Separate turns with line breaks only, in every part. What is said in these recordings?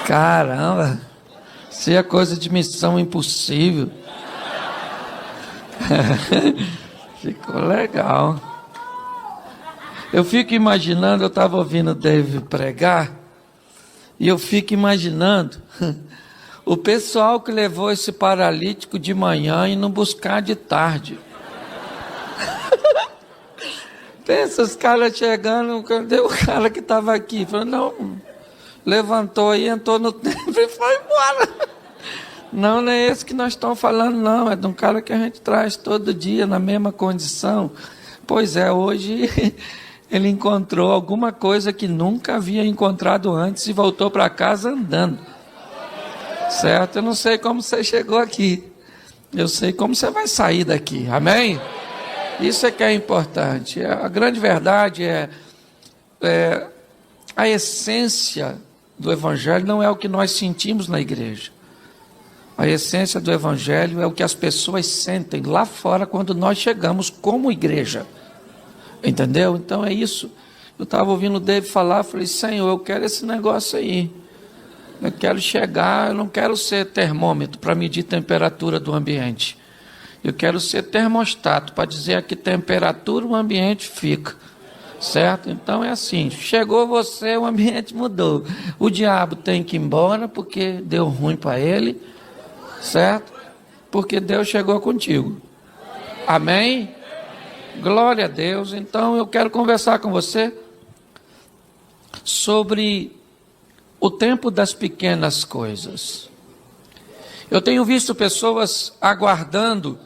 Caramba, isso é coisa de missão impossível. Ficou legal. Eu fico imaginando, eu estava ouvindo o David pregar, e eu fico imaginando o pessoal que levou esse paralítico de manhã e não buscar de tarde. Pensa, os caras chegando, cadê o cara que estava aqui? Falou, não, levantou aí, entrou no templo e foi embora. Não, não é esse que nós estamos falando, não. É de um cara que a gente traz todo dia na mesma condição. Pois é, hoje ele encontrou alguma coisa que nunca havia encontrado antes e voltou para casa andando. Certo? Eu não sei como você chegou aqui. Eu sei como você vai sair daqui. Amém? Isso é que é importante. A grande verdade é a essência do Evangelho não é o que nós sentimos na igreja. A essência do Evangelho é o que as pessoas sentem lá fora quando nós chegamos como igreja. Entendeu? Então é isso. Eu estava ouvindo o David falar, falei, Senhor, eu quero esse negócio aí. Eu quero chegar, eu não quero ser termômetro para medir a temperatura do ambiente. Eu quero ser termostato para dizer a que temperatura o ambiente fica. Certo? Então é assim, chegou você, o ambiente mudou. O diabo tem que ir embora porque deu ruim para ele. Certo? Porque Deus chegou contigo. Amém? Glória a Deus. Então eu quero conversar com você sobre o tempo das pequenas coisas. Eu tenho visto pessoas aguardando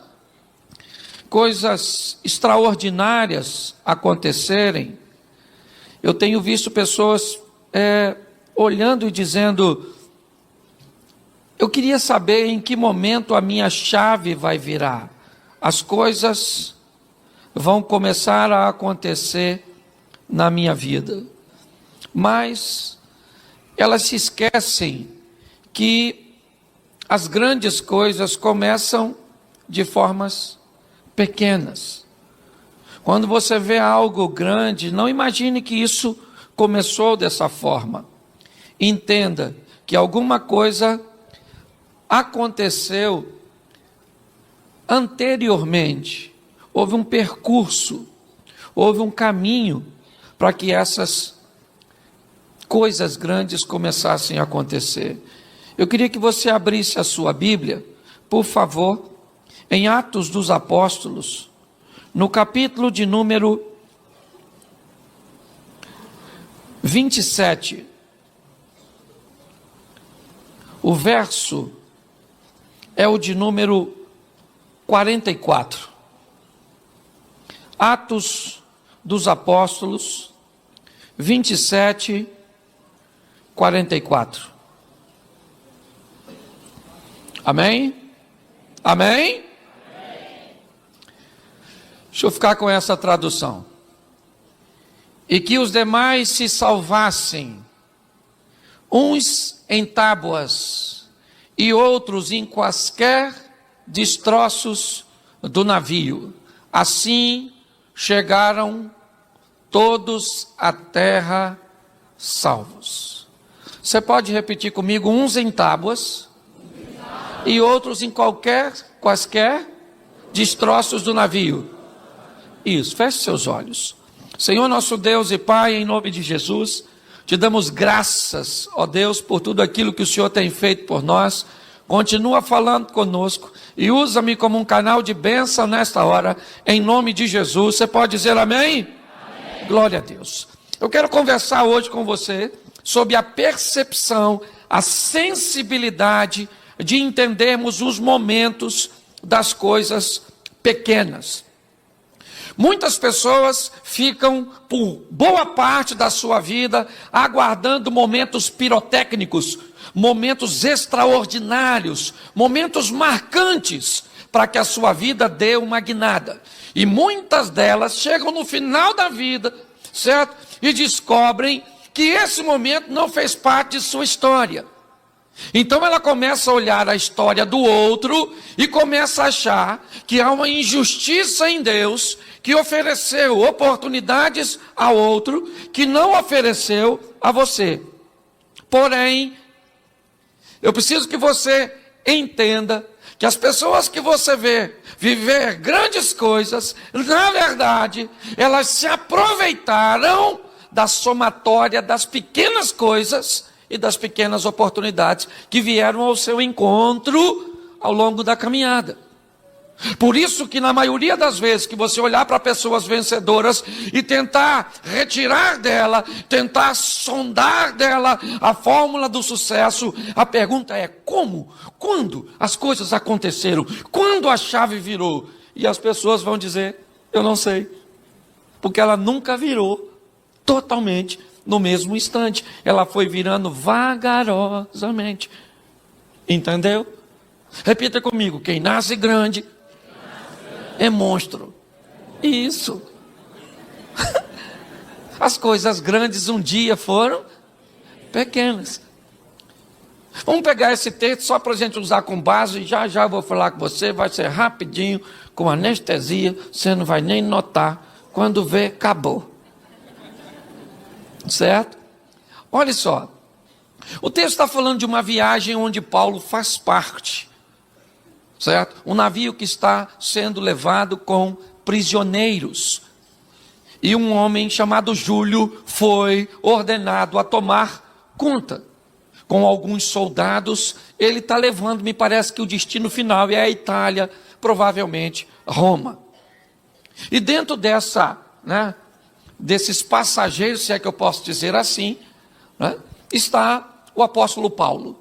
coisas extraordinárias acontecerem. Eu tenho visto pessoas olhando e dizendo, eu queria saber em que momento a minha chave vai virar. As coisas vão começar a acontecer na minha vida. Mas elas se esquecem que as grandes coisas começam de formas pequenas. Quando você vê algo grande, não imagine que isso começou dessa forma. Entenda que alguma coisa aconteceu anteriormente. Houve um percurso, houve um caminho para que essas coisas grandes começassem a acontecer. Eu queria que você abrisse a sua Bíblia, por favor, em Atos dos Apóstolos, no capítulo de número 27. O verso é o de número 44. Atos dos Apóstolos, 27, 44. Amém? Amém? Deixa eu ficar com essa tradução. E que os demais se salvassem, uns em tábuas e outros em quaisquer destroços do navio. Assim chegaram todos à terra salvos. Você pode repetir comigo? Uns em tábuas e outros em quaisquer destroços do navio. Isso, feche seus olhos. Senhor nosso Deus e Pai, em nome de Jesus, te damos graças, ó Deus, por tudo aquilo que o Senhor tem feito por nós. Continua falando conosco e usa-me como um canal de bênção nesta hora, em nome de Jesus. Você pode dizer amém? Amém. Glória a Deus. Eu quero conversar hoje com você sobre a percepção, a sensibilidade de entendermos os momentos das coisas pequenas. Muitas pessoas ficam por boa parte da sua vida aguardando momentos pirotécnicos, momentos extraordinários, momentos marcantes para que a sua vida dê uma guinada. E muitas delas chegam no final da vida, certo? E descobrem que esse momento não fez parte de sua história. Então ela começa a olhar a história do outro e começa a achar que há uma injustiça em Deus, que ofereceu oportunidades ao outro, que não ofereceu a você. Porém, Eu preciso que você entenda que as pessoas que você vê viver grandes coisas, na verdade, elas se aproveitaram da somatória das pequenas coisas e das pequenas oportunidades que vieram ao seu encontro ao longo da caminhada. Por isso que na maioria das vezes que você olhar para pessoas vencedoras e tentar retirar dela, tentar sondar dela a fórmula do sucesso, a pergunta é como? Quando as coisas aconteceram? Quando a chave virou? E as pessoas vão dizer, eu não sei. Porque ela nunca virou totalmente no mesmo instante. Ela foi virando vagarosamente. Entendeu? Repita comigo, quem nasce grande é monstro. Isso. As coisas grandes um dia foram pequenas. Vamos pegar esse texto só para a gente usar com base. E já já eu vou falar com você. Vai ser rapidinho, com anestesia. Você não vai nem notar. Quando vê, acabou. Certo? Olha só. O texto está falando de uma viagem onde Paulo faz parte. Certo? Um navio que está sendo levado com prisioneiros. E um homem chamado Júlio foi ordenado a tomar conta. Com alguns soldados, ele está levando, me parece que o destino final é a Itália, provavelmente Roma. E dentro desses passageiros, se é que eu posso dizer assim, está o apóstolo Paulo.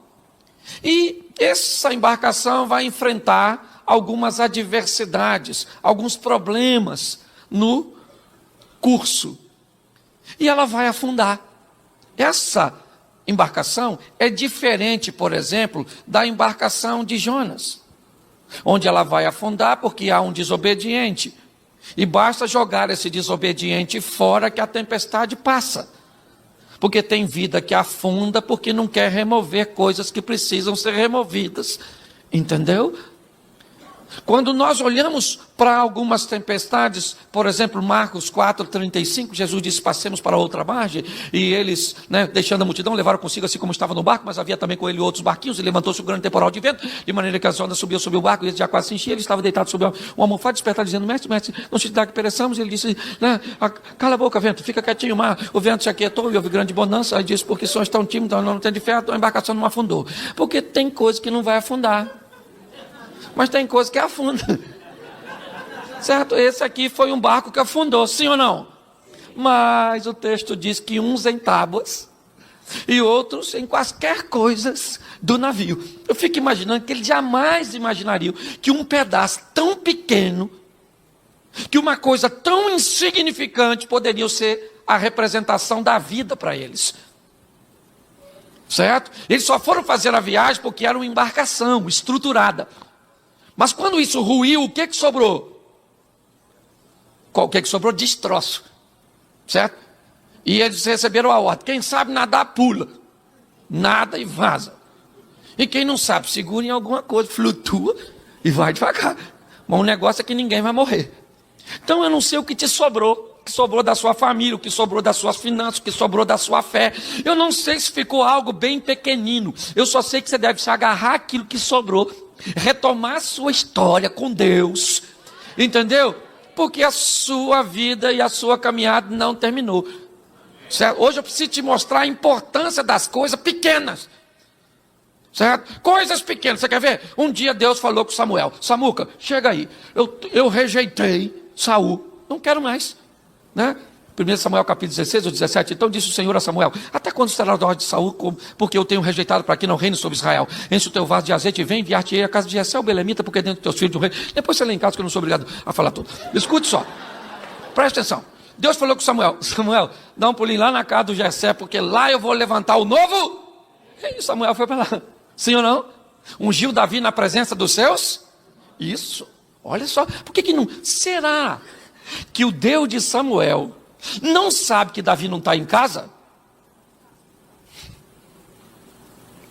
E essa embarcação vai enfrentar algumas adversidades, alguns problemas no curso. E ela vai afundar. Essa embarcação é diferente, por exemplo, da embarcação de Jonas, onde ela vai afundar porque há um desobediente. E basta jogar esse desobediente fora que a tempestade passa. Porque tem vida que afunda porque não quer remover coisas que precisam ser removidas. Entendeu? Quando nós olhamos para algumas tempestades, por exemplo, Marcos 4:35, Jesus disse, passemos para outra margem, e eles, deixando a multidão, levaram consigo assim como estava no barco, mas havia também com ele outros barquinhos, e levantou-se um grande temporal de vento, de maneira que as ondas subiu sobre o barco, e ele já quase se enchia, ele estava deitado sobre uma almofada, despertado, dizendo, mestre, não se dá que pereçamos, ele disse, cala a boca, vento, fica quietinho, mar, o vento se aquietou, e houve grande bonança, aí disse, porque sois tão tímidos, não tem de fé, a embarcação não afundou, porque tem coisa que não vai afundar, mas tem coisa que afunda. Certo? Esse aqui foi um barco que afundou, sim ou não? Mas o texto diz que uns em tábuas e outros em quaisquer coisas do navio. Eu fico imaginando que eles jamais imaginariam que um pedaço tão pequeno, que uma coisa tão insignificante poderia ser a representação da vida para eles. Certo? Eles só foram fazer a viagem porque era uma embarcação estruturada. Mas quando isso ruiu, o que sobrou? O que sobrou? Destroço. Certo? E eles receberam a ordem. Quem sabe nadar, pula. Nada e vaza. E quem não sabe, segura em alguma coisa, flutua e vai devagar. Mas o negócio é que ninguém vai morrer. Então eu não sei o que te sobrou. O que sobrou da sua família, o que sobrou das suas finanças, o que sobrou da sua fé. Eu não sei se ficou algo bem pequenino. Eu só sei que você deve se agarrar aquilo que sobrou. Retomar a sua história com Deus. Entendeu? Porque a sua vida e a sua caminhada não terminou. Certo? Hoje eu preciso te mostrar a importância das coisas pequenas. Certo? Coisas pequenas. Você quer ver? Um dia Deus falou com Samuel. Samuca, chega aí. Eu rejeitei Saul. Não quero mais. 1 Samuel capítulo 16 ou 17, então disse o Senhor a Samuel, até quando será a ordem de Saul, porque eu tenho rejeitado para que não reine sobre Israel, enche o teu vaso de azeite e vem enviar-te-ei a casa de Jessé o belemita, porque dentro dos teus filhos de um rei, depois você lê em casa que eu não sou obrigado a falar tudo, escute só, presta atenção, Deus falou com Samuel, dá um pulinho lá na casa do Jessé, porque lá eu vou levantar o novo, e Samuel foi para lá, sim ou não? Ungiu Davi na presença dos seus, isso, olha só, por que não, será que o Deus de Samuel não sabe que Davi não está em casa?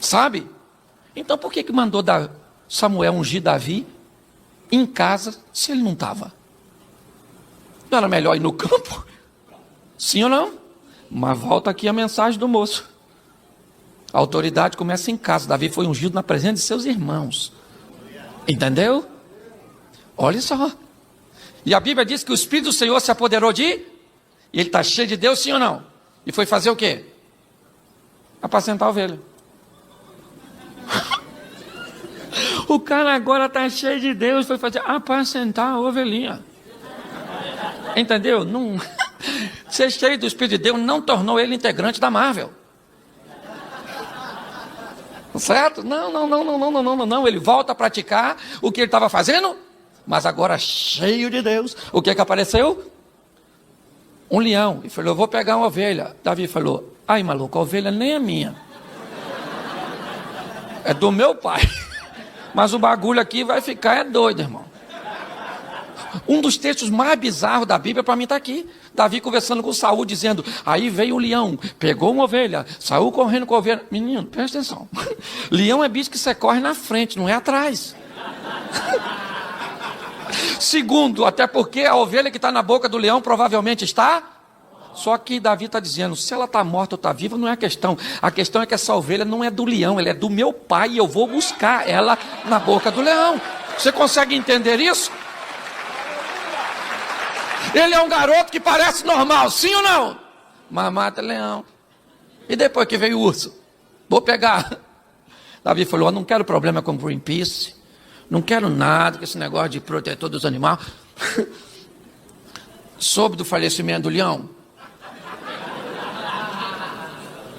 Sabe? Então por que mandou Samuel ungir Davi em casa se ele não estava? Não era melhor ir no campo? Sim ou não? Mas volta aqui a mensagem do moço. A autoridade começa em casa. Davi foi ungido na presença de seus irmãos. Entendeu? Olha só. E a Bíblia diz que o Espírito do Senhor se apoderou de... E ele está cheio de Deus, sim ou não? E foi fazer o quê? Apacentar a ovelha. O cara agora está cheio de Deus, foi fazer apacentar a ovelhinha. Entendeu? Não... Ser cheio do Espírito de Deus não tornou ele integrante da Marvel. Certo? Não. Ele volta a praticar o que ele estava fazendo, mas agora cheio de Deus. O que apareceu? Um leão. E falou, eu vou pegar uma ovelha. Davi falou, ai maluco, a ovelha nem é minha. É do meu pai. Mas o bagulho aqui vai ficar doido, irmão. Um dos textos mais bizarros da Bíblia para mim está aqui. Davi conversando com Saul, dizendo, aí veio um leão, pegou uma ovelha, saiu correndo com a ovelha. Menino, presta atenção. Leão é bicho que você corre na frente, não é atrás. Segundo, até porque a ovelha que está na boca do leão provavelmente está... Só que Davi está dizendo, se ela está morta ou está viva, não é a questão. A questão é que essa ovelha não é do leão, ela é do meu pai e eu vou buscar ela na boca do leão. Você consegue entender isso? Ele é um garoto que parece normal, sim ou não? Mas mata leão. E depois que veio o urso? Vou pegar. Davi falou, eu não quero problema com Greenpeace, não quero nada com esse negócio de protetor dos animais. Soube do falecimento do leão?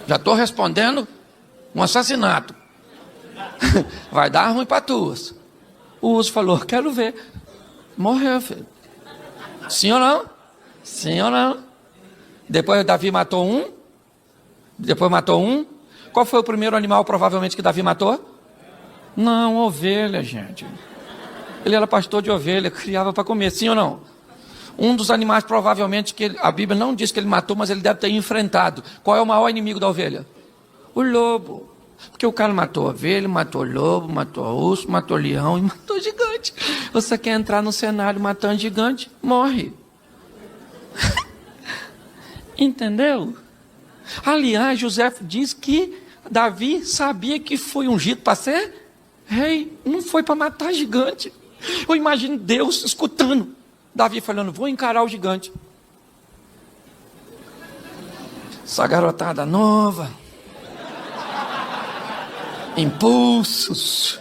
Já estou respondendo um assassinato. Vai dar ruim para tu. O urso falou, quero ver. Morreu, filho. Sim ou não? Sim ou não? Depois Davi matou um. Depois matou um. Qual foi o primeiro animal provavelmente que Davi matou? Não, ovelha, gente. Ele era pastor de ovelha, criava para comer, sim ou não? Um dos animais provavelmente que a Bíblia não diz que ele matou, mas ele deve ter enfrentado. Qual é o maior inimigo da ovelha? O lobo. Porque o cara matou a ovelha, matou o lobo, matou o urso, matou o leão e matou o gigante. Você quer entrar no cenário matando gigante? Morre. Entendeu? Aliás, José diz que Davi sabia que foi ungido para ser rei. Não foi para matar gigante. Eu imagino Deus escutando. Davi falando, vou encarar o gigante. Essa garotada nova. Impulsos.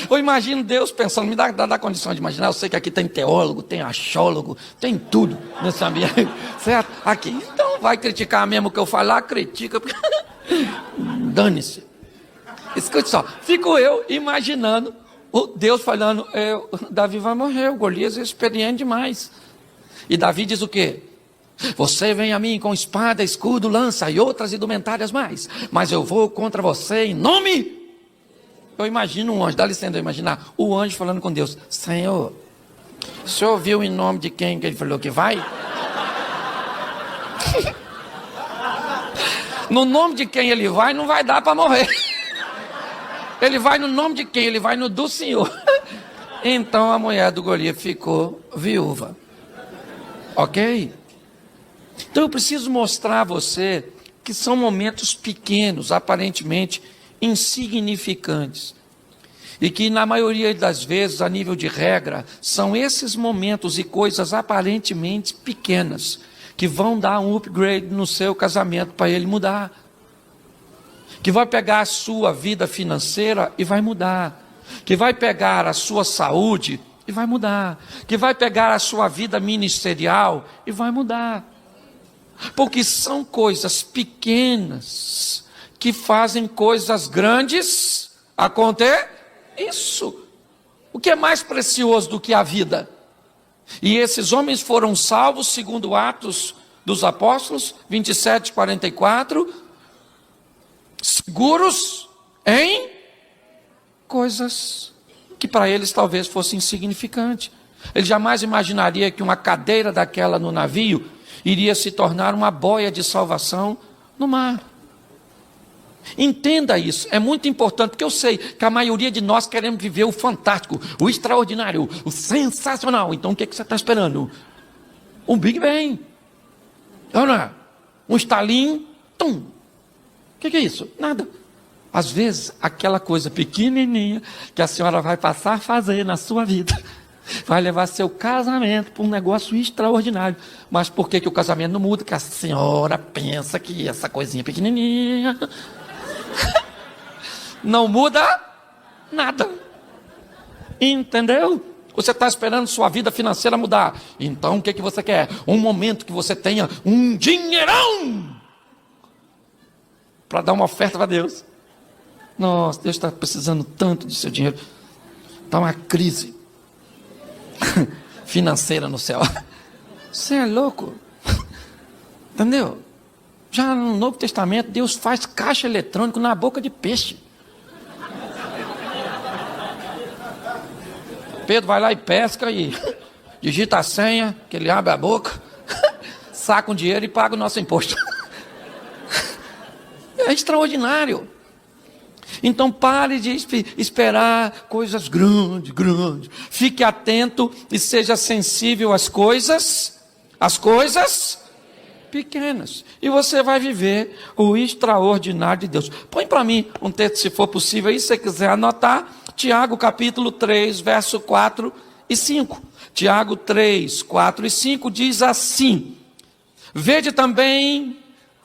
Eu imagino Deus pensando, me dá condição de imaginar. Eu sei que aqui tem teólogo, tem achólogo, tem tudo nesse ambiente, certo? Aqui, então vai criticar mesmo o que eu falar, critica. Dane-se. Escute só, fico eu imaginando o Deus falando, Davi vai morrer, o Golias é experiente demais. E Davi diz o quê? Você vem a mim com espada, escudo, lança e outras indumentárias mais, mas eu vou contra você em nome... Eu imagino um anjo, dá licença eu imaginar, o anjo falando com Deus, Senhor, o senhor viu em nome de quem que ele falou que vai? No nome de quem ele vai, não vai dar para morrer. Ele vai no nome de quem? Ele vai no do Senhor. Então a mulher do Golias ficou viúva. Ok? Então eu preciso mostrar a você que são momentos pequenos, aparentemente insignificantes. E que na maioria das vezes, a nível de regra, são esses momentos e coisas aparentemente pequenas que vão dar um upgrade no seu casamento para ele mudar. Que vai pegar a sua vida financeira e vai mudar. Que vai pegar a sua saúde e vai mudar. Que vai pegar a sua vida ministerial e vai mudar. Porque são coisas pequenas que fazem coisas grandes acontecer. Isso. O que é mais precioso do que a vida? E esses homens foram salvos, segundo Atos dos Apóstolos, 27, 44, seguros em coisas que para eles talvez fossem insignificantes. Ele jamais imaginaria que uma cadeira daquela no navio iria se tornar uma boia de salvação no mar. Entenda isso, é muito importante, porque eu sei que a maioria de nós queremos viver o fantástico, o extraordinário, o sensacional. Então o que você está esperando? Um Big Bang, um estalinho, tum. O que é isso? Nada. Às vezes, aquela coisa pequenininha que a senhora vai passar a fazer na sua vida vai levar seu casamento para um negócio extraordinário. Mas por que o casamento não muda? Que a senhora pensa que essa coisinha pequenininha não muda nada. Entendeu? Você está esperando sua vida financeira mudar. Então o que você quer? Um momento que você tenha um dinheirão para dar uma oferta para Deus. Nossa, Deus está precisando tanto de seu dinheiro. Está uma crise financeira no céu. Você é louco? Entendeu? Já no Novo Testamento, Deus faz caixa eletrônico na boca de peixe. Pedro vai lá e pesca e digita a senha, que ele abre a boca, saca um dinheiro e paga o nosso imposto. É extraordinário. Então pare de esperar coisas grandes. Fique atento e seja sensível às coisas pequenas. E você vai viver o extraordinário de Deus. Põe para mim um texto, se for possível, aí, se você quiser anotar. Tiago capítulo 3, verso 4 e 5. Tiago 3, 4 e 5 diz assim: vede também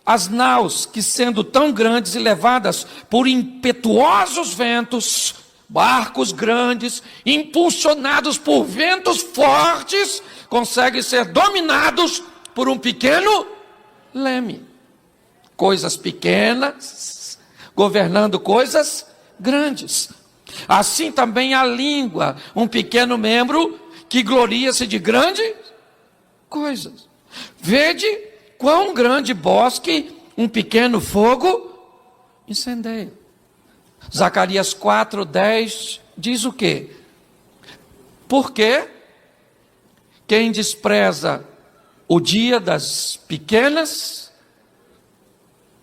as naus que, sendo tão grandes e levadas por impetuosos ventos, barcos grandes, impulsionados por ventos fortes, conseguem ser dominados por um pequeno leme. Coisas pequenas governando coisas grandes. Assim também a língua, um pequeno membro que gloria-se de grandes coisas. Vede quão grande bosque um pequeno fogo incendeia. Zacarias 4:10 diz o quê? Porque quem despreza o dia das pequenas,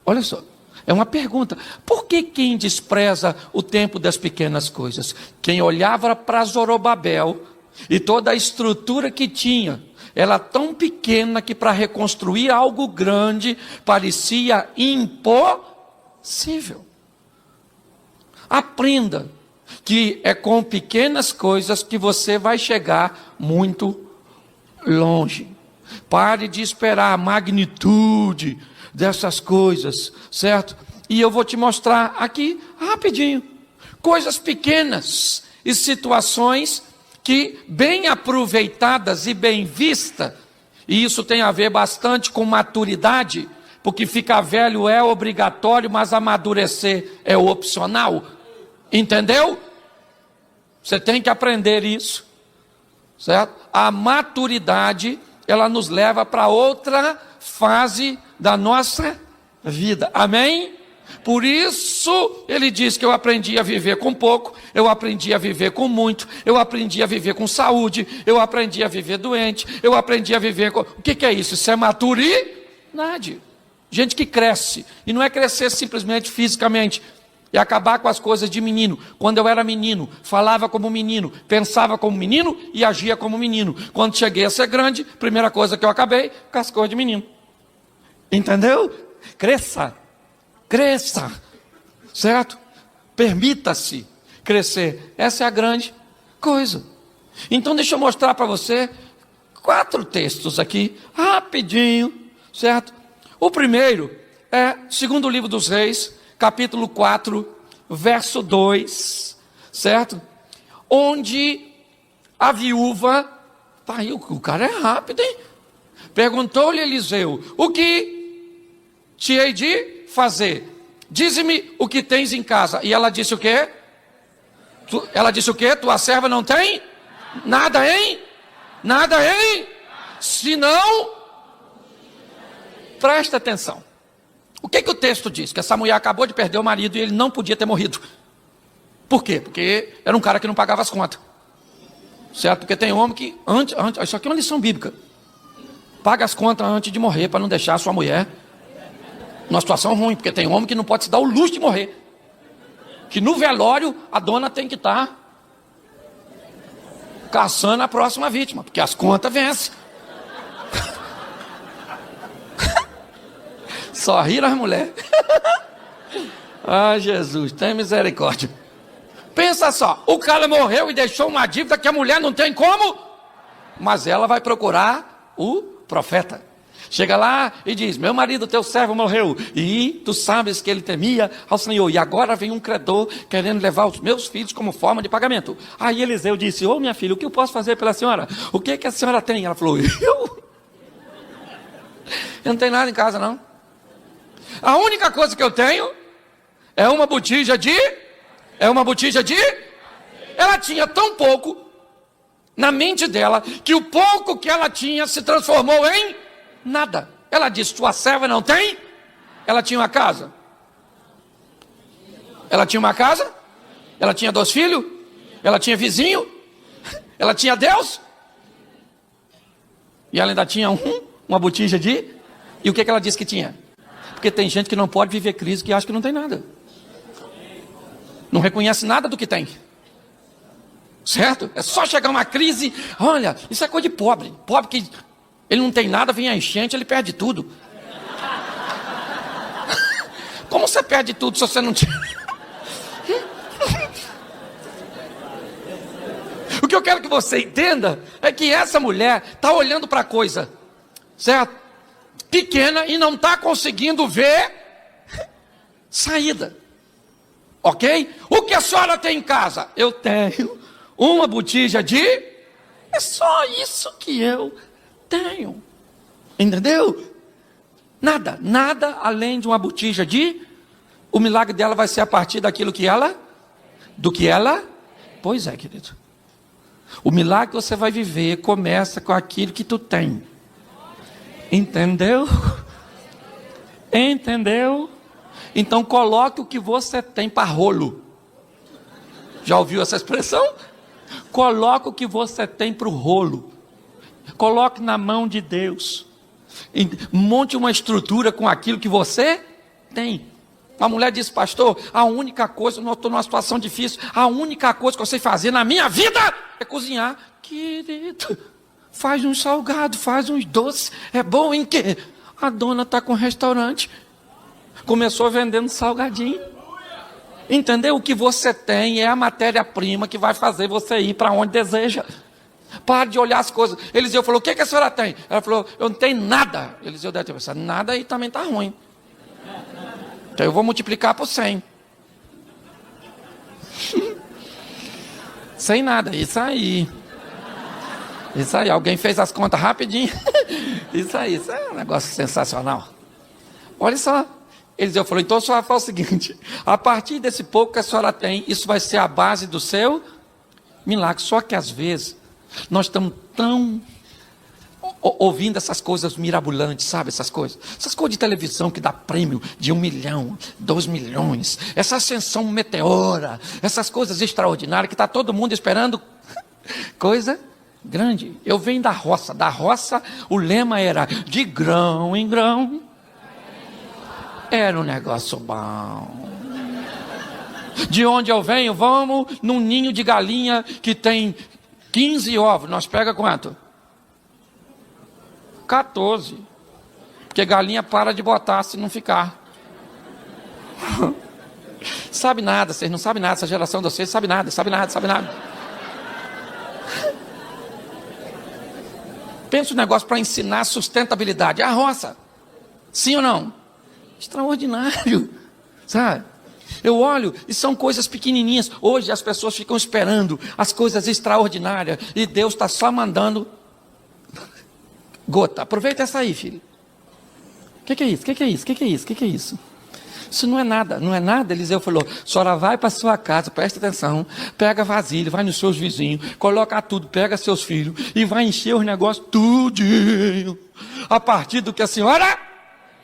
olha só, é uma pergunta, por que quem despreza o tempo das pequenas coisas? Quem olhava para Zorobabel e toda a estrutura que tinha, ela tão pequena que para reconstruir algo grande parecia impossível. Aprenda que é com pequenas coisas que você vai chegar muito longe. Pare de esperar a magnitude dessas coisas, certo? E eu vou te mostrar aqui, rapidinho, coisas pequenas e situações que, bem aproveitadas e bem vistas, e isso tem a ver bastante com maturidade, porque ficar velho é obrigatório, mas amadurecer é opcional. Entendeu? Você tem que aprender isso, certo? A maturidade, ela nos leva para outra fase da nossa vida. Amém? Por isso, ele diz que eu aprendi a viver com pouco, eu aprendi a viver com muito, eu aprendi a viver com saúde, eu aprendi a viver doente, eu aprendi a viver com... O que é isso? Isso é maturidade. Gente que cresce, e não é crescer simplesmente fisicamente, é acabar com as coisas de menino. Quando eu era menino, falava como menino, pensava como menino e agia como menino. Quando cheguei a ser grande, primeira coisa que eu acabei, com as coisas de menino. Entendeu? Cresça, certo? Permita-se crescer. Essa é a grande coisa. Então deixa eu mostrar para você 4 textos aqui, rapidinho, certo? O primeiro é 2º livro dos Reis, capítulo 4, verso 2, certo? Onde a viúva, tá aí, o cara é rápido, hein? Perguntou-lhe Eliseu: o que te hei de fazer? Dize-me o que tens em casa. E ela disse o quê? Ela disse o quê? Tua serva não tem? Nada, hein? Nada, hein? Se não, presta atenção. O que o texto diz? Que essa mulher acabou de perder o marido e ele não podia ter morrido. Por quê? Porque era um cara que não pagava as contas. Certo? Porque tem homem que, isso aqui é uma lição bíblica. Paga as contas antes de morrer, para não deixar a sua mulher numa situação ruim. Porque tem homem que não pode se dar o luxo de morrer. Que no velório a dona tem que estar caçando a próxima vítima. Porque as contas vencem. Só riram as mulheres. Ah, Jesus, tem misericórdia. Pensa só, o cara morreu e deixou uma dívida que a mulher não tem como, mas ela vai procurar o profeta. Chega lá e diz: meu marido, teu servo, morreu, e tu sabes que ele temia ao Senhor, e agora vem um credor querendo levar os meus filhos como forma de pagamento. Aí Eliseu disse: ô minha filha, o que eu posso fazer pela senhora? O que que a senhora tem? Ela falou: eu não tenho nada em casa não. A única coisa que eu tenho é uma botija de... Ela tinha tão pouco na mente dela, que o pouco que ela tinha se transformou em nada. Ela disse: tua serva não tem? Ela tinha uma casa. Ela tinha uma casa? Ela tinha 2 filhos? Ela tinha vizinho? Ela tinha Deus? E ela ainda tinha uma botija de... E o que ela disse que tinha? Porque tem gente que não pode viver crise, que acha que não tem nada. Não reconhece nada do que tem. Certo? É só chegar uma crise. Olha, isso é coisa de pobre. Pobre que ele não tem nada, vem a enchente, ele perde tudo. Como você perde tudo se você não tinha? O que eu quero que você entenda é que essa mulher está olhando para a coisa, certo? Pequena, e não está conseguindo ver saída. Ok? O que a senhora tem em casa? Eu tenho uma botija de... É só isso que eu tenho. Entendeu? Nada, nada além de uma botija de... O milagre dela vai ser a partir daquilo que ela... Do que ela... Pois é, querido. O milagre que você vai viver começa com aquilo que tu tem. Entendeu? Entendeu? Então coloque o que você tem para rolo. Já ouviu essa expressão? Coloque o que você tem para o rolo. Coloque na mão de Deus. Monte uma estrutura com aquilo que você tem. A mulher disse: pastor, a única coisa, eu estou numa situação difícil, a única coisa que eu sei fazer na minha vida é cozinhar. Querido, faz uns salgados, faz uns doces. É bom em quê? A dona está com um restaurante. Começou vendendo salgadinho. Entendeu? O que você tem é a matéria-prima que vai fazer você ir para onde deseja. Pare de olhar as coisas. Eliseu falou: o que a senhora tem? Ela falou: eu não tenho nada. Eliseu deve ter pensado: nada aí também está ruim. Então eu vou multiplicar por 100. Sem nada, isso aí. Isso aí, alguém fez as contas rapidinho. Isso aí, isso é um negócio sensacional. Olha só. Eliseu falou: então a senhora fala o seguinte: a partir desse pouco que a senhora tem, isso vai ser a base do seu milagre. Só que às vezes nós estamos tão ouvindo essas coisas mirabolantes, sabe? Essas coisas de televisão que dá prêmio de 1 milhão, 2 milhões, essa ascensão meteora, essas coisas extraordinárias que está todo mundo esperando. Coisa grande. Eu venho da roça o lema era: de grão em grão. Era um negócio bom. De onde eu venho, vamos num ninho de galinha que tem 15 ovos. Nós pega quanto? 14. Porque galinha para de botar se não ficar. Sabe nada, vocês não sabem nada. Essa geração de vocês sabe nada. Pensa um negócio para ensinar sustentabilidade. A roça. Sim ou não? Extraordinário. Sabe? Eu olho e são coisas pequenininhas. Hoje as pessoas ficam esperando as coisas extraordinárias. E Deus está só mandando gota. Aproveita essa aí, filho. O que é isso? O que é isso? Isso não é nada, não é nada. Eliseu falou: a senhora vai para sua casa, presta atenção, pega vasilha, vai nos seus vizinhos, coloca tudo, pega seus filhos e vai encher os negócios tudinho. A partir do que a senhora...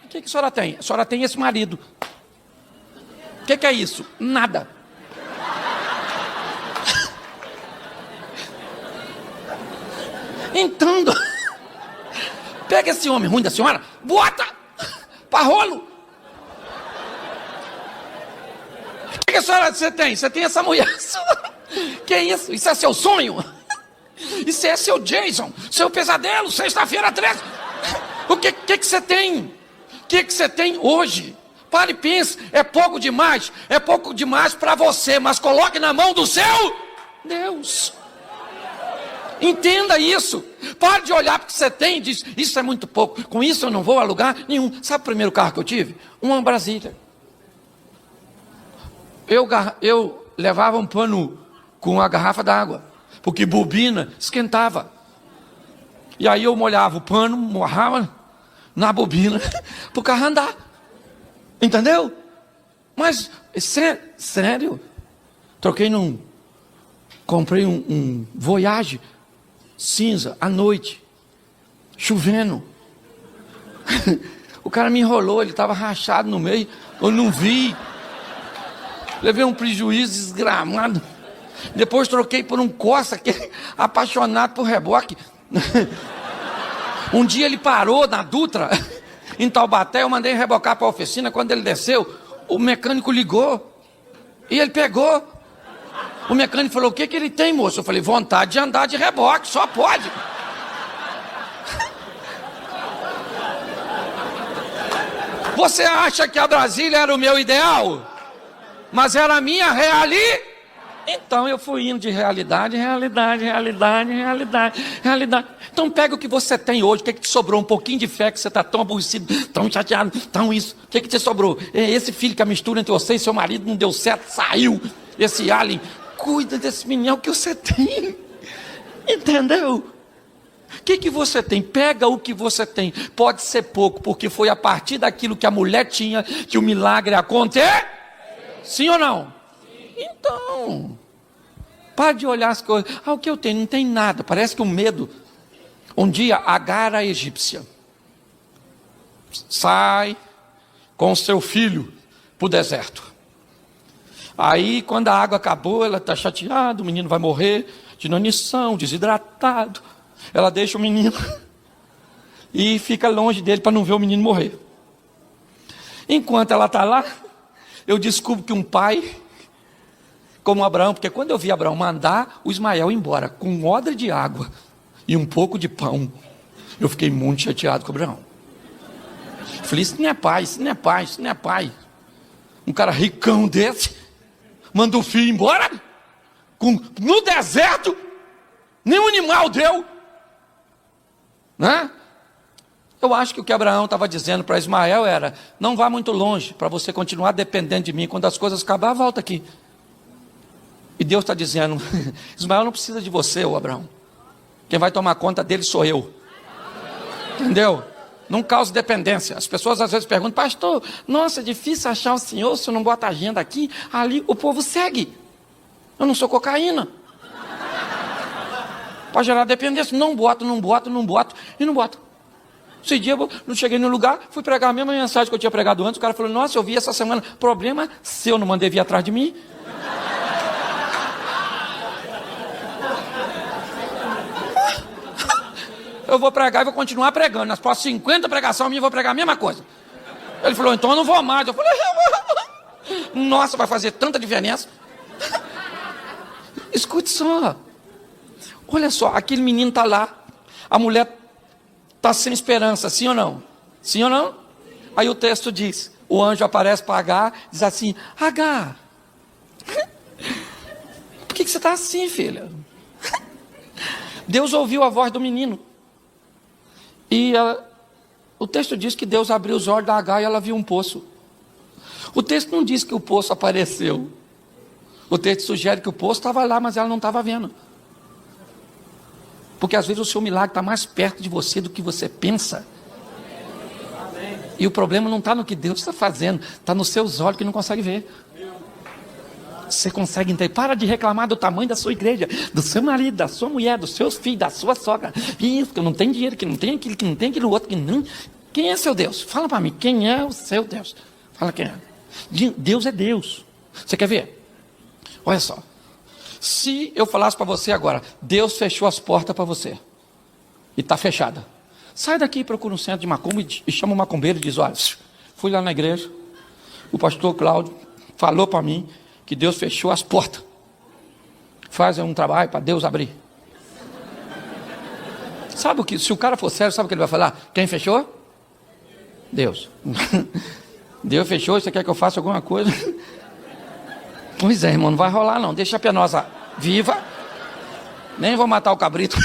O que a senhora tem? A senhora tem esse marido. O que é isso? Nada. Então, pega esse homem ruim da senhora, bota para rolo. O que a senhora você tem? Você tem essa mulher sua. Que é isso? Isso é seu sonho? Isso é seu Jason, seu pesadelo, sexta-feira 13. O que você tem? O que você tem hoje Pare e pense, é pouco demais para você, mas coloque na mão do seu Deus. Entenda isso. Pare de olhar para o que você tem e diz, isso é muito pouco, com isso eu não vou a lugar nenhum. Sabe o primeiro carro que eu tive? Uma Brasília. Eu levava um pano com uma garrafa d'água, porque bobina esquentava. E aí eu molhava o pano, morrava na bobina, para o carro andar. Entendeu? Mas, sério, comprei um Voyage cinza, à noite, chovendo. O cara me enrolou, ele estava rachado no meio, eu não vi. Levei um prejuízo desgramado. Depois troquei por um Corsa, que é apaixonado por reboque. Um dia ele parou na Dutra, em Taubaté, eu mandei rebocar para a oficina. Quando ele desceu, o mecânico ligou e ele pegou. O mecânico falou, o que ele tem, moço? Eu falei, vontade de andar de reboque, só pode. Você acha que a Brasília era o meu ideal? Mas era a minha realidade. Então eu fui indo de realidade. Então pega o que você tem hoje, o que te sobrou? Um pouquinho de fé, que você está tão aborrecido, tão chateado, tão isso. O que te sobrou? É esse filho que a mistura entre você e seu marido não deu certo, saiu. Esse alien, cuida desse menino que você tem. Entendeu? O que você tem? Pega o que você tem. Pode ser pouco, porque foi a partir daquilo que a mulher tinha que o milagre aconteceu. Sim ou não? Sim. Então, pare de olhar as coisas. O que eu tenho? Não tem nada. Parece que o medo. Um dia, Agar, a egípcia, sai com seu filho para o deserto. Aí, quando a água acabou, ela está chateada, o menino vai morrer de inanição, desidratado. Ela deixa o menino e fica longe dele para não ver o menino morrer. Enquanto ela está lá, eu descubro que um pai, como Abraão, porque quando eu vi Abraão mandar o Ismael embora com um odre de água e um pouco de pão, eu fiquei muito chateado com Abraão. Falei, isso não é pai, isso não é pai, isso não é pai. Um cara ricão desse, manda o filho embora, no deserto, nenhum animal deu. Né? Eu acho que o que Abraão estava dizendo para Ismael era, não vá muito longe, para você continuar dependendo de mim, quando as coisas acabar, volta aqui. E Deus está dizendo, Ismael não precisa de você, ô Abraão, quem vai tomar conta dele sou eu. Entendeu? Não cause dependência. As pessoas às vezes perguntam, pastor, nossa, é difícil achar o senhor, se eu não bota agenda aqui, ali o povo segue. Eu não sou cocaína. Pode gerar dependência. Não boto. Esse dia eu não cheguei no lugar, fui pregar a mesma mensagem que eu tinha pregado antes. O cara falou, nossa, eu vi essa semana. Problema seu, não mandei vir atrás de mim. Eu vou pregar e vou continuar pregando. Nas próximas 50 pregações minhas eu vou pregar a mesma coisa. Ele falou, então eu não vou mais. Eu falei, nossa, vai fazer tanta diferença. Escute só. Olha só, aquele menino está lá. A mulher está sem esperança, sim ou não? Sim ou não? Aí o texto diz, o anjo aparece para Agar, diz assim, Agar, por que você está assim, filha? Deus ouviu a voz do menino. E o texto diz que Deus abriu os olhos da Agar e ela viu um poço. O texto não diz que o poço apareceu. O texto sugere que o poço estava lá, mas ela não estava vendo. Porque às vezes o seu milagre está mais perto de você do que você pensa. E o problema não está no que Deus está fazendo, está nos seus olhos que não consegue ver. Você consegue entender? Para de reclamar do tamanho da sua igreja, do seu marido, da sua mulher, dos seus filhos, da sua sogra. Isso, que não tem dinheiro, que não tem aquilo, que não tem aquilo outro, que não. Quem é seu Deus? Fala para mim, quem é o seu Deus? Fala quem é. Deus é Deus. Você quer ver? Olha só. Se eu falasse para você agora, Deus fechou as portas para você, e está fechada. Sai daqui e procura um centro de macumba e chama o macumbeiro e diz, olha, fui lá na igreja, o pastor Cláudio falou para mim que Deus fechou as portas. Faz um trabalho para Deus abrir. Sabe o que? Se o cara for sério, sabe o que ele vai falar? Quem fechou? Deus. Deus fechou, você quer que eu faça alguma coisa? Pois é, irmão, não vai rolar não. Deixa a penosa viva. Nem vou matar o cabrito.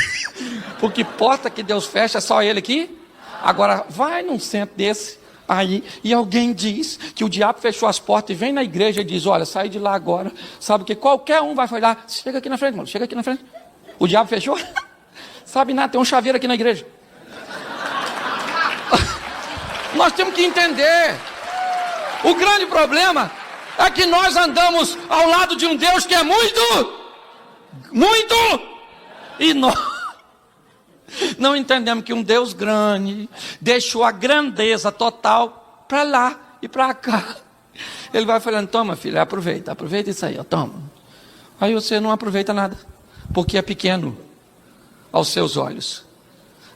Porque porta que Deus fecha, é só ele aqui. Agora, vai num centro desse, aí, e alguém diz que o diabo fechou as portas e vem na igreja e diz, olha, sai de lá agora. Sabe que qualquer um vai falar, chega aqui na frente, irmão, chega aqui na frente. O diabo fechou? Sabe nada, tem um chaveiro aqui na igreja. Nós temos que entender. O grande problema é que nós andamos ao lado de um Deus que é muito, e nós não entendemos que um Deus grande deixou a grandeza total para lá e para cá. Ele vai falando, toma filho, aproveita isso aí, ó, toma. Aí você não aproveita nada, porque é pequeno aos seus olhos.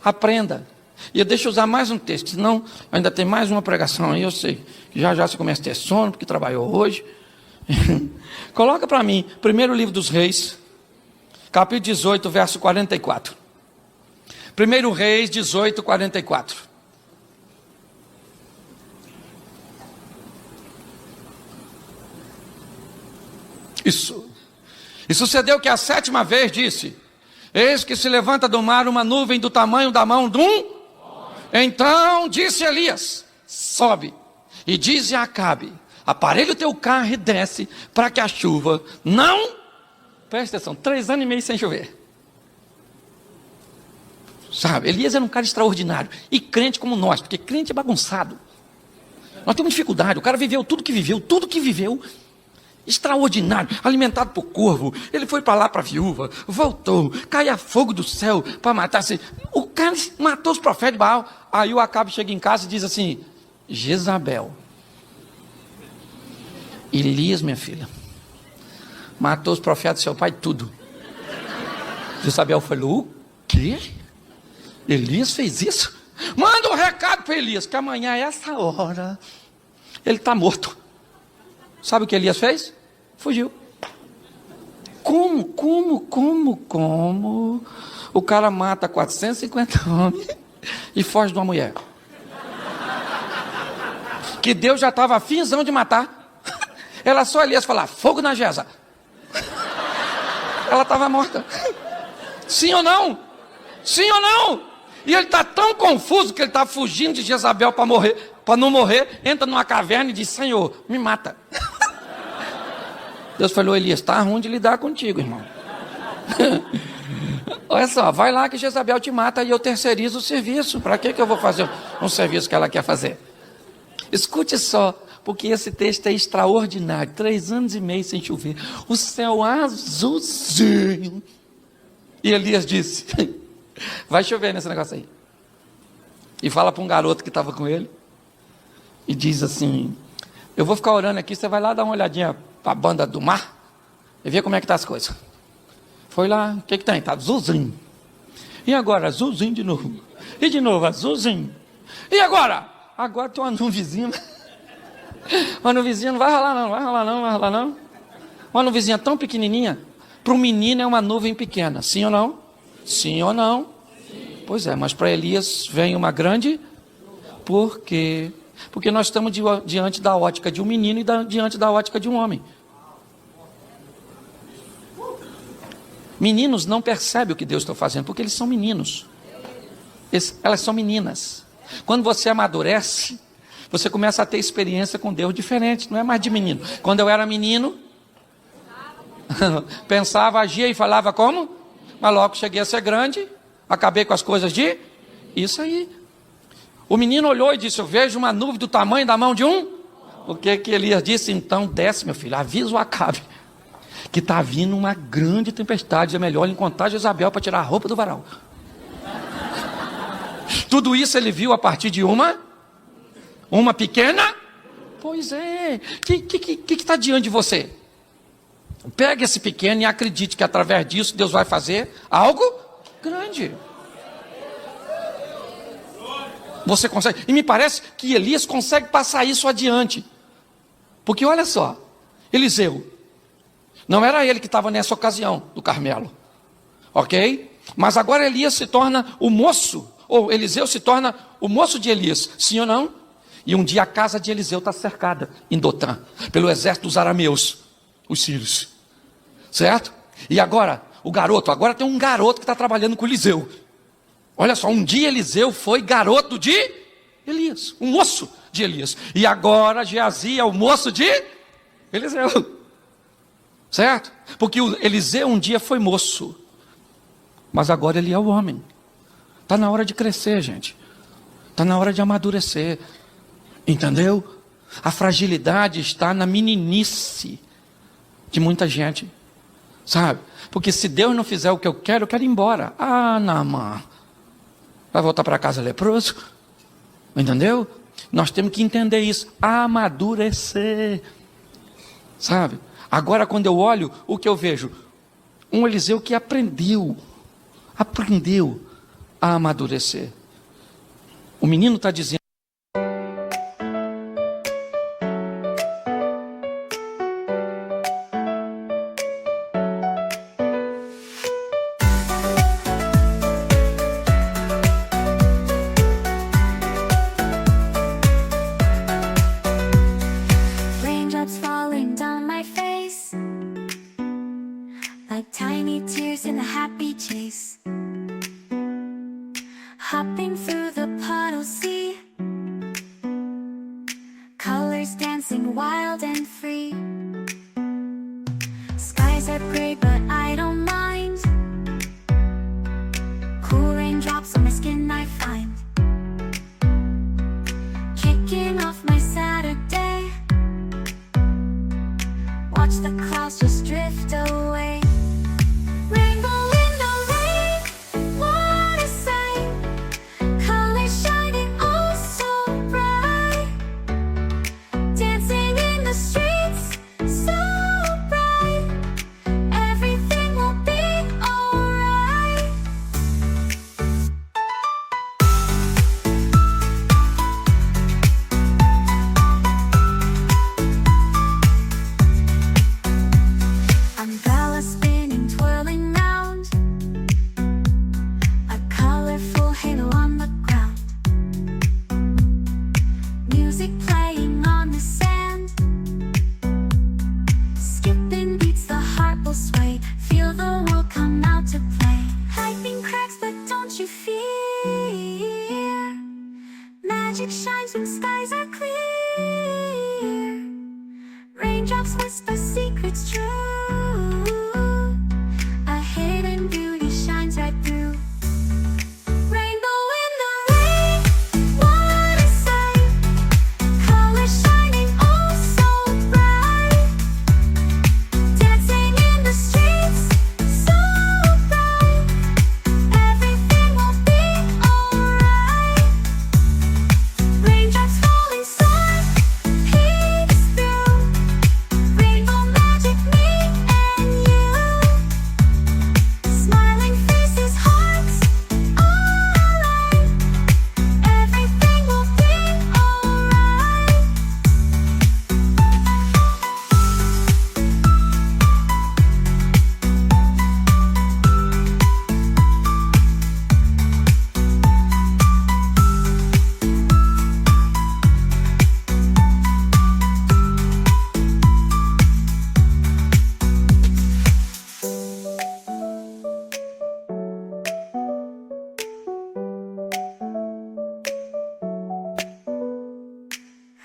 Aprenda. E deixa eu usar mais um texto, senão ainda tem mais uma pregação aí, eu sei. Já você começa a ter sono, porque trabalhou hoje. Coloca para mim, primeiro livro dos Reis, capítulo 18, verso 44. Primeiro Reis 18, 44. Isso. E sucedeu que a 7ª vez disse, eis que se levanta do mar uma nuvem do tamanho da mão de um. Então disse Elias, sobe e dize a Acabe, aparelha o teu carro e desce, para que a chuva não, presta atenção, 3 anos e meio sem chover. Sabe, Elias era um cara extraordinário, e crente como nós, porque crente é bagunçado. Nós temos dificuldade, o cara viveu tudo que viveu, extraordinário, alimentado por corvo, ele foi para lá para a viúva, voltou, caia fogo do céu para matar, o cara matou os profetas de Baal. Aí o Acabe chega em casa e diz assim, Jezabel, Elias, minha filha, matou os profetas do seu pai, tudo. Jezabel falou, o quê? Elias fez isso? Manda um recado para Elias, que amanhã a essa hora, ele está morto. Sabe o que Elias fez? Fugiu. Como? O cara mata 450 homens e foge de uma mulher. Que Deus já estava afinzão de matar. Ela só Elias falar, fogo na Jeza. Ela estava morta. Sim ou não? Sim ou não? E ele está tão confuso que ele está fugindo de Jezabel para morrer, para não morrer, entra numa caverna e diz, Senhor, me mata. Deus falou, Elias, está ruim de lidar contigo, irmão. Olha só, vai lá que Jezabel te mata e eu terceirizo o serviço. Para que eu vou fazer um serviço que ela quer fazer? Escute só, porque esse texto é extraordinário. 3 anos e meio sem chover, o céu azulzinho. E Elias disse, vai chover nesse negócio aí. E fala para um garoto que estava com ele, e diz assim, eu vou ficar orando aqui, você vai lá dar uma olhadinha para a banda do mar, e ver como é que tá as coisas. Foi lá, o que tem? Tá azulzinho. E agora, azulzinho de novo. E de novo, azulzinho. E agora? Agora tem uma nuvenzinha. Uma nuvenzinha não vai rolar não. Uma nuvenzinha tão pequenininha. Para um menino é uma nuvem pequena, sim ou não? Sim ou não? Sim. Pois é, mas para Elias vem uma grande. Por quê? Porque nós estamos diante da ótica de um menino e diante da ótica de um homem. Meninos não percebem o que Deus está fazendo, porque eles são meninos. Elas são meninas. Quando você amadurece, você começa a ter experiência com Deus diferente, não é mais de menino. Quando eu era menino, pensava, agia e falava como? Mas logo cheguei a ser grande, acabei com as coisas de... Isso aí. O menino olhou e disse, eu vejo uma nuvem do tamanho da mão de um. O que Elias disse? Então desce, meu filho, avisa o Acabe que está vindo uma grande tempestade, é melhor encontrar Jezabel para tirar a roupa do varal. Tudo isso ele viu a partir de uma pequena. Pois é. Que está diante de você? Pegue esse pequeno e acredite que através disso Deus vai fazer algo grande. Você consegue. E me parece que Elias consegue passar isso adiante. Porque olha só, Eliseu, não era ele que estava nessa ocasião do Carmelo. Ok? Mas agora Elias se torna o moço, ou Eliseu se torna o moço de Elias. Sim ou não? E um dia a casa de Eliseu está cercada em Dotã, pelo exército dos arameus, os sírios. Certo? E agora, agora tem um garoto que está trabalhando com Eliseu. Olha só, um dia Eliseu foi garoto de Elias, um moço de Elias. E agora Geazi é o moço de Eliseu. Certo? Porque o Eliseu um dia foi moço, mas agora ele é o homem. Está na hora de crescer, gente. Está na hora de amadurecer. Entendeu? A fragilidade está na meninice de muita gente. Sabe? Porque se Deus não fizer o que eu quero ir embora. Ah, Naamã. Vai voltar para casa leproso? Entendeu? Nós temos que entender isso. Amadurecer. Sabe? Agora quando eu olho, o que eu vejo? Um Eliseu que aprendeu a amadurecer. O menino está dizendo:
Raindrops falling down my face, like tiny tears in a happy chase. Hopping through the puddles, see colors dancing wild and free. Skies are gray, but I don't mind. Cool raindrops on my skin I find. Kicking off my Saturday, watch the clouds just drift away. Rainbow in the rain, what a sight. Colors shining oh so bright. Dancing in the streets, so bright. Everything will be alright. Umbrella spinning, twirling round. A colorful halo on the ground. Music playing on the sand. Skipping beats, the heart will sway. Feel the world come out to play. Lightning cracks, but don't you fear. Magic shines when skies are clear. Raindrops whisper secrets true. A hidden beauty shines right through. Rainbow in the rain, what a sight. Colors shining oh so bright. Dancing in the streets, so bright. Everything will be alright. Raindrops falling soft, peeks through. Rainbow magic, me and you. Smiling faces, hearts alight. Everything will be alright.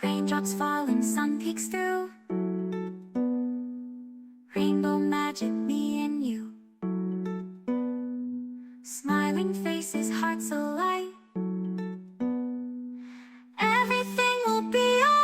Raindrops falling, sun peeks through. Rainbow magic, me and you. Smiling faces, hearts alight. Everything will be alright.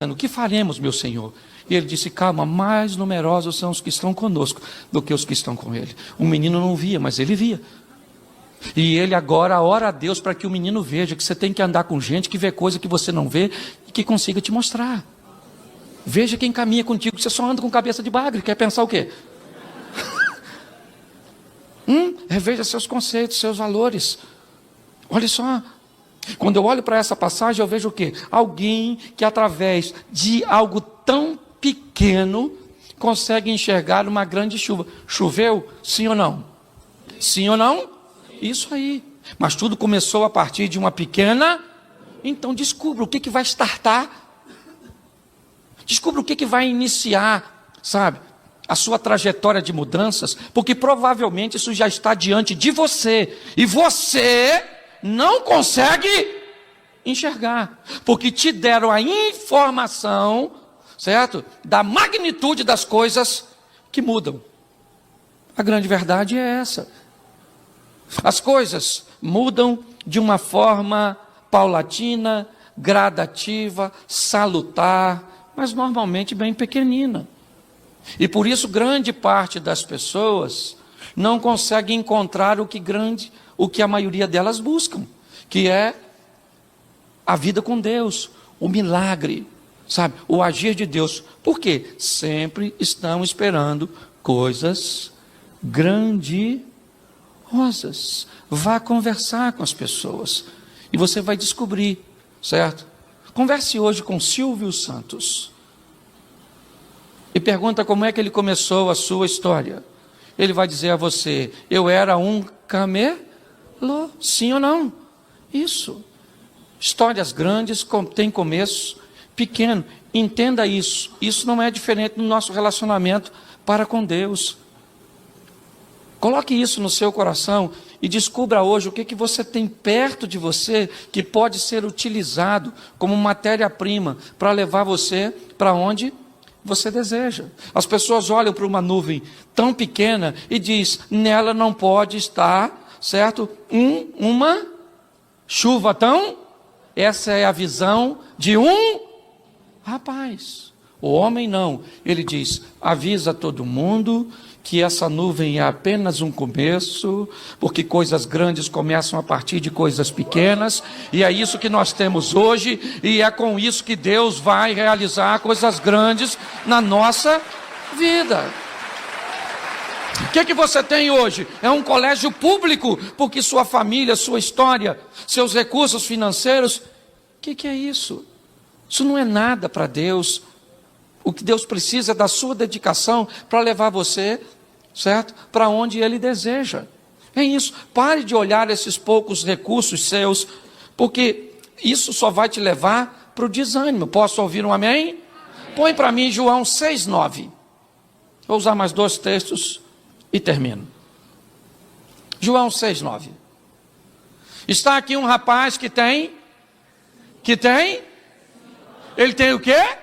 O que faremos, meu Senhor? E ele disse: calma, mais numerosos são os que estão conosco do que os que estão com ele. O menino não via, mas ele via. E ele agora ora a Deus para que o menino veja que você tem que andar com gente que vê coisa que você não vê e que consiga te mostrar. Veja quem caminha contigo, você só anda com cabeça de bagre, quer pensar o quê? Reveja seus conceitos, seus valores. Olha só, quando eu olho para essa passagem eu vejo o quê? Alguém que através de algo tão pequeno consegue enxergar uma grande chuva. Choveu? Sim ou não? Sim ou não? Isso aí. Mas tudo começou a partir de uma pequena. Então descubra o que vai startar. Descubra o que vai iniciar, sabe, a sua trajetória de mudanças, porque provavelmente isso já está diante de você, e você não consegue enxergar, porque te deram a informação, certo, da magnitude das coisas que mudam. A grande verdade é essa. As coisas mudam de uma forma paulatina, gradativa, salutar, mas normalmente bem pequenina. E por isso grande parte das pessoas não consegue encontrar o que a maioria delas buscam, que é a vida com Deus, o milagre, sabe, o agir de Deus. Por quê? Sempre estão esperando coisas grandiosas. Vá conversar com as pessoas e você vai descobrir, certo? Converse hoje com Silvio Santos e pergunta como é que ele começou a sua história. Ele vai dizer a você: eu era um camelo, sim ou não? Isso. Histórias grandes têm começo pequeno. Entenda isso. Isso não é diferente no nosso relacionamento para com Deus. Coloque isso no seu coração e descubra hoje o que você tem perto de você que pode ser utilizado como matéria-prima para levar você para onde você deseja. As pessoas olham para uma nuvem tão pequena e diz: nela não pode estar, certo, uma chuva tão... Essa é a visão de um rapaz. O homem não. Ele diz: avisa todo mundo que essa nuvem é apenas um começo, porque coisas grandes começam a partir de coisas pequenas, e é isso que nós temos hoje, e é com isso que Deus vai realizar coisas grandes na nossa vida. O que você tem hoje? É um colégio público, porque sua família, sua história, seus recursos financeiros, o que é isso? Isso não é nada para Deus. O que Deus precisa é da sua dedicação para levar você, certo, para onde Ele deseja. É isso. Pare de olhar esses poucos recursos seus, porque isso só vai te levar para o desânimo. Posso ouvir um amém? Põe para mim João 6,9. Vou usar mais 2 textos e termino. João 6,9. Está aqui um rapaz que tem? Ele tem o quê?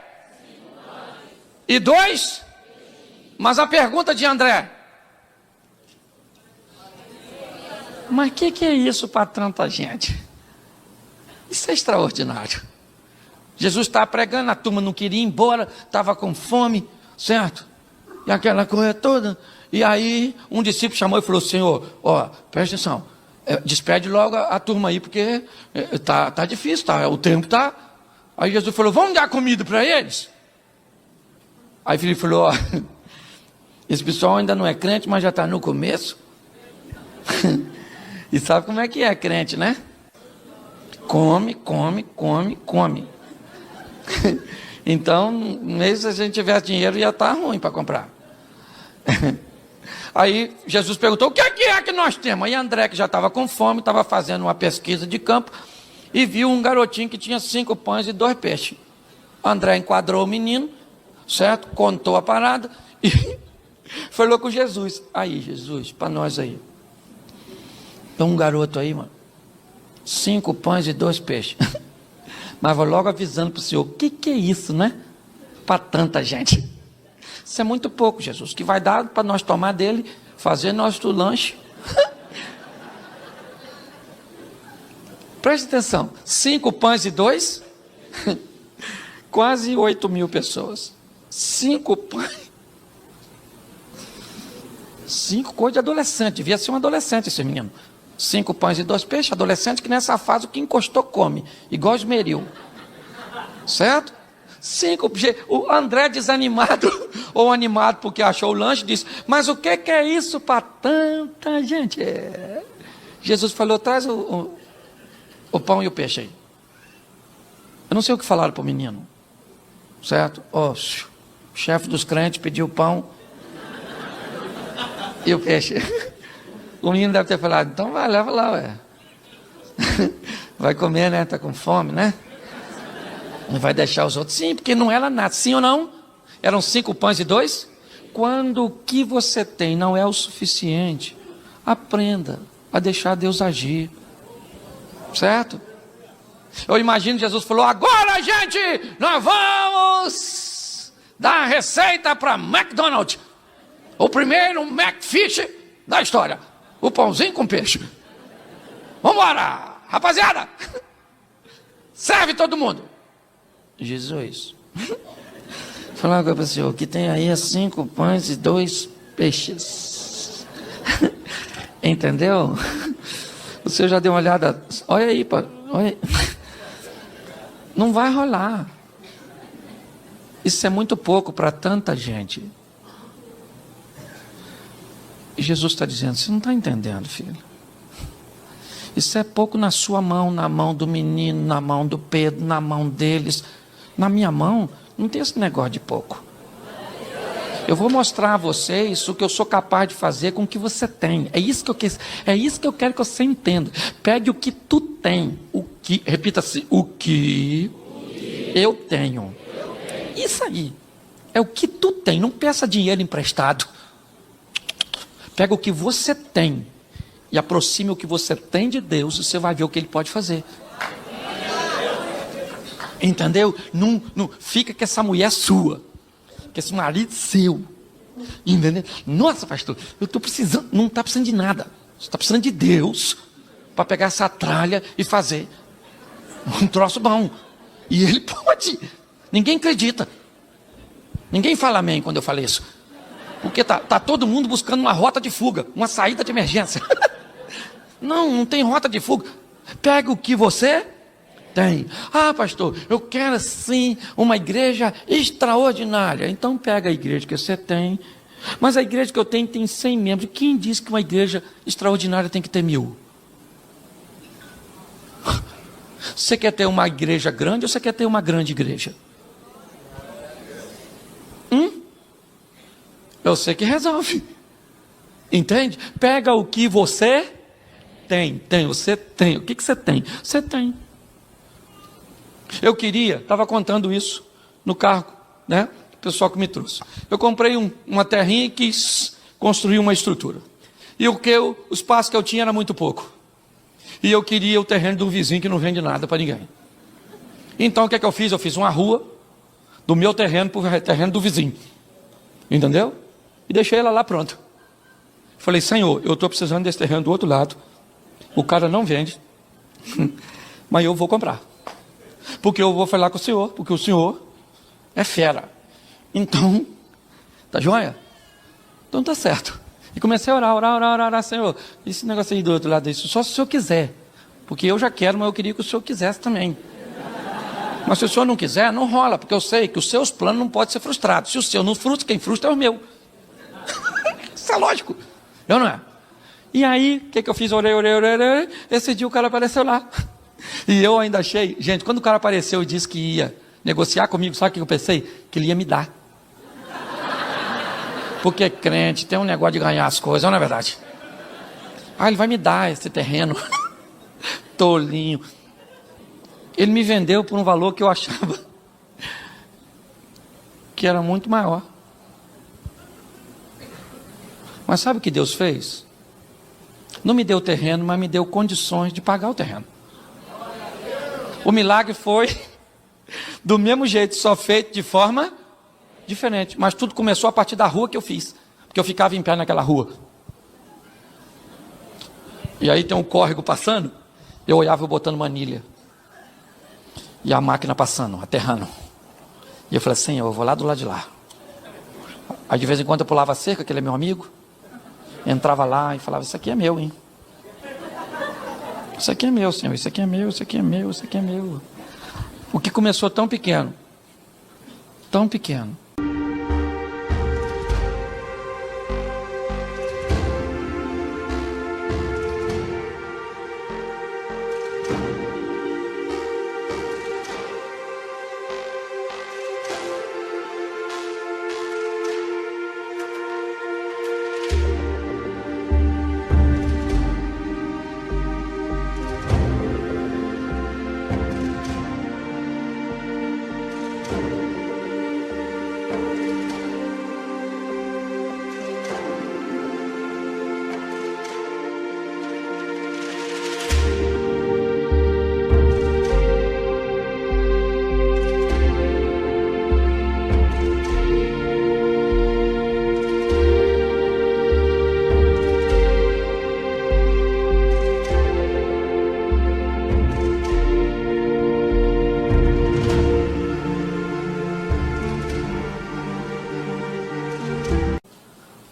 E 2? Mas a pergunta de André: mas o que é isso para tanta gente? Isso é extraordinário. Jesus está pregando, a turma não queria ir embora, estava com fome, certo? E aquela coisa toda. E aí um discípulo chamou e falou: Senhor, presta atenção, despede logo a turma aí, porque tá difícil, o tempo tá. Aí Jesus falou: vamos dar comida para eles? Aí Filipe falou: esse pessoal ainda não é crente, mas já está no começo. E sabe como é que é crente, né? Come. Então, mesmo se a gente tivesse dinheiro, ia estar ruim para comprar. Aí Jesus perguntou: o que é que nós temos? Aí André, que já estava com fome, estava fazendo uma pesquisa de campo e viu um garotinho que tinha 5 pães e 2 peixes. André enquadrou o menino, certo? Contou a parada e falou com Jesus: aí Jesus, para nós aí, tem um garoto aí, mano, 5 pães e 2 peixes. Mas vou logo avisando para o senhor: o que é isso, né? Para tanta gente. Isso é muito pouco, Jesus, que vai dar para nós tomar dele, fazer nosso lanche. Preste atenção: 5 pães e 2, quase 8.000 pessoas. 5 pães. 5 coisas de adolescente. Devia ser um adolescente esse menino. 5 pães e 2 peixes. Adolescente que nessa fase o que encostou come. Igual esmeril. Certo? 5. O André desanimado ou animado porque achou o lanche disse: mas o que é isso para tanta gente? Jesus falou: traz o pão e o peixe aí. Eu não sei o que falaram para o menino. Certo? O chefe dos crentes pediu o pão e o peixe. O menino deve ter falado: então vai, leva lá, ué. Vai comer, né? Está com fome, né? Não vai deixar os outros. Sim, porque não era nada. Sim ou não? Eram 5 pães e 2. Quando o que você tem não é o suficiente, aprenda a deixar Deus agir. Certo? Eu imagino Jesus falou: agora, gente, nós vamos dar a receita para McDonald's. O primeiro McFish da história. O pãozinho com peixe. Vamos embora, rapaziada. Serve todo mundo. Jesus. Falar uma coisa para o senhor. O que tem aí é 5 pães e 2 peixes. Entendeu? O senhor já deu uma olhada. Olha aí, pá. Olha aí. Não vai rolar. Isso é muito pouco para tanta gente. E Jesus está dizendo: você não está entendendo, filho. Isso é pouco na sua mão, na mão do menino, na mão do Pedro, na mão deles. Na minha mão, não tem esse negócio de pouco. Eu vou mostrar a vocês o que eu sou capaz de fazer com o que você tem. É isso que eu quero que você entenda. Pegue o que tu tem. Repita-se: o que eu tenho. Isso aí. É o que tu tem. Não peça dinheiro emprestado. Pega o que você tem e aproxime o que você tem de Deus e você vai ver o que Ele pode fazer. Entendeu? Não fica que essa mulher é sua, que esse marido é seu. Entendeu? Nossa, pastor, eu estou precisando. Não está precisando de nada. Você está precisando de Deus para pegar essa tralha e fazer um troço bom. E Ele pode. Ninguém acredita. Ninguém fala amém quando eu falo isso. Porque tá todo mundo buscando uma rota de fuga, uma saída de emergência. Não tem rota de fuga. Pega o que você tem. Ah, pastor, eu quero sim uma igreja extraordinária. Então pega a igreja que você tem. Mas a igreja que eu tenho tem 100 membros. Quem disse que uma igreja extraordinária tem que ter 1000? Você quer ter uma igreja grande ou você quer ter uma grande igreja? Eu sei que resolve. Entende? Pega o que você tem. Você tem. O que você tem? Você tem. Eu estava contando isso no carro, né? O pessoal que me trouxe. Eu comprei uma terrinha e quis construir uma estrutura. E o espaço que eu tinha era muito pouco. E eu queria o terreno do vizinho que não vende nada para ninguém. Então o que é que eu fiz? Eu fiz uma rua do meu terreno para o terreno do vizinho. Entendeu? E deixei ela lá pronta. Falei: Senhor, eu estou precisando desse terreno do outro lado. O cara não vende. Mas eu vou comprar. Porque eu vou falar com o Senhor. Porque o Senhor é fera. Então, tá joia? Então tá certo. E comecei a orar, Senhor. Esse negócio aí do outro lado, isso só se o Senhor quiser. Porque eu já quero, mas eu queria que o Senhor quisesse também. Mas se o Senhor não quiser, não rola. Porque eu sei que os seus planos não podem ser frustrados. Se o seu não frustra, quem frustra é o meu. Isso é lógico. Eu não é. E aí, o que eu fiz? Orei. Esse dia o cara apareceu lá. E eu ainda achei... Gente, quando o cara apareceu e disse que ia negociar comigo, sabe o que eu pensei? Que ele ia me dar. Porque crente tem um negócio de ganhar as coisas, não é verdade? Ah, ele vai me dar esse terreno. Tolinho. Ele me vendeu por um valor que eu achava que era muito maior. Mas sabe o que Deus fez? Não me deu terreno, mas me deu condições de pagar o terreno. O milagre foi do mesmo jeito, só feito de forma diferente. Mas tudo começou a partir da rua que eu fiz. Porque eu ficava em pé naquela rua. E aí tem um córrego passando, eu olhava eu botando manilha. E a máquina passando, aterrando. E eu falei: Senhor, eu vou lá do lado de lá. Aí de vez em quando eu pulava a cerca, que ele é meu amigo. Entrava lá e falava, isso aqui é meu, hein? Isso aqui é meu, Senhor, isso aqui é meu, isso aqui é meu, isso aqui é meu. O que começou tão pequeno. Tão pequeno.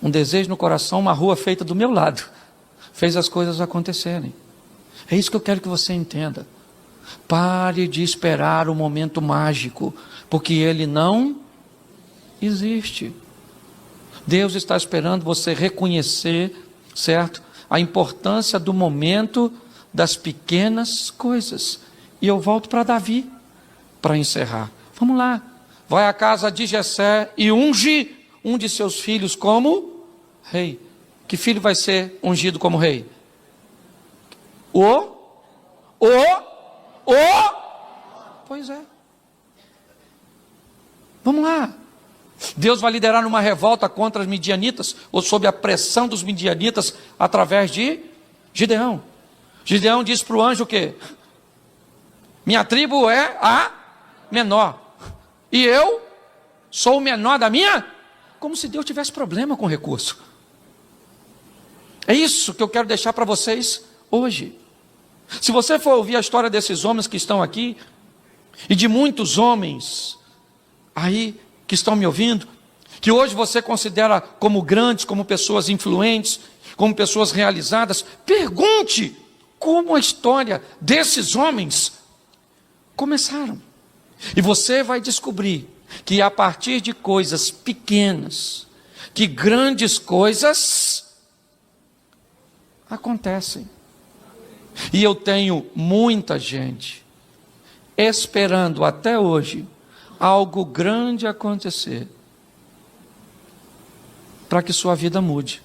Um desejo no coração, uma rua feita do meu lado, fez as coisas acontecerem. É isso que eu quero que você entenda. Pare de esperar o momento mágico, porque ele não existe. Deus está esperando você reconhecer, certo? A importância do momento das pequenas coisas. E eu volto para Davi, para encerrar. Vamos lá. Vai à casa de Jessé e unge um de seus filhos como rei. Que filho vai ser ungido como rei? Pois é. Vamos lá. Deus vai liderar uma revolta contra os midianitas, ou sob a pressão dos midianitas, através de Gideão. Gideão diz para o anjo o quê? Minha tribo é a menor. E eu sou o menor da minha? Como se Deus tivesse problema com recurso. É isso que eu quero deixar para vocês hoje. Se você for ouvir a história desses homens que estão aqui, e de muitos homens aí que estão me ouvindo, que hoje você considera como grandes, como pessoas influentes, como pessoas realizadas, pergunte como a história desses homens começaram. E você vai descobrir que a partir de coisas pequenas, que grandes coisas acontecem. E eu tenho muita gente esperando até hoje algo grande acontecer para que sua vida mude.